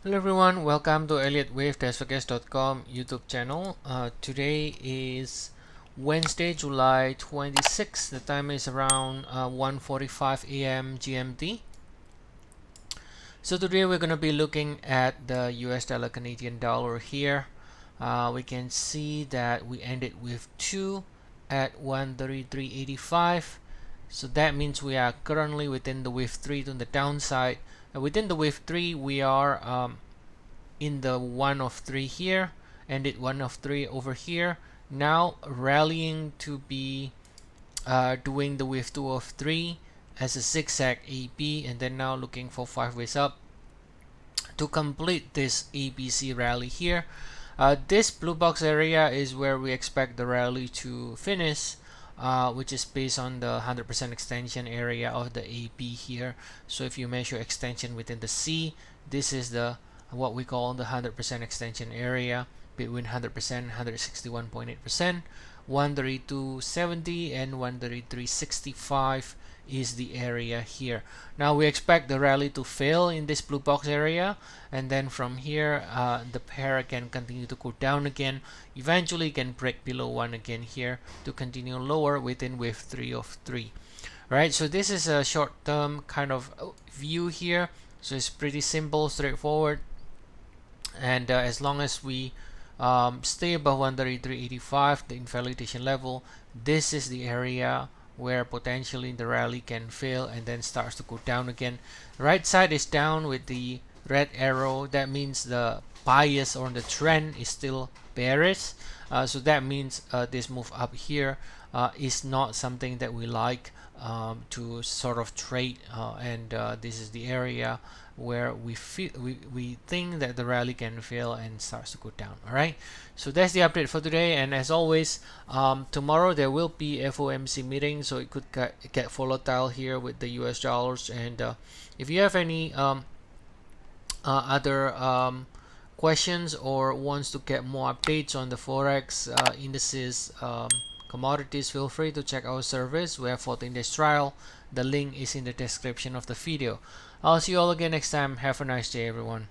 Hello everyone, welcome to elliottwaveforecast.com YouTube channel. Today is Wednesday, July 26th. The time is around 1:45 a.m. GMT. So today we're going to be looking at the US dollar Canadian dollar here. We can see that we ended with 2 at 133.85. So that means we are currently within the wave 3 to the downside. Within the wave 3 we are in the 1 of 3 here, ended 1 of 3 over here, now rallying to be doing the wave 2 of 3 as a zigzag AB, and then now looking for 5 ways up to complete this ABC rally here. This blue box area is where we expect the rally to finish, which is based on the 100% extension area of the AB here. So if you measure extension within the C, this is the what we call the 100% extension area between 100% and 161.8%. 132.70 and 133.65 is the area here. Now we expect the rally to fail in this blue box area, and then from here the pair can continue to go down again. Eventually can break below 1 again here to continue lower within wave 3 of 3. Right, so this is a short-term kind of view here. So it's pretty simple, straightforward, and as long as we stay above 133.85, the invalidation level, this is the area where potentially the rally can fail and then starts to go down again. Right side is down with the red arrow. That means the bias or the trend is still bearish. So that means this move up here is not something that we like to sort of trade, and this is the area where we think that the rally can fail and starts to go down. All right, so that's the update for today, and as always, tomorrow there will be FOMC meeting, so it could get volatile here with the US dollars. And if you have any other questions or wants to get more updates on the Forex, indices, commodities, feel free to check our service. We have 14 days trial. The link is in the description of the video. I'll see you all again next time. Have a nice day, everyone.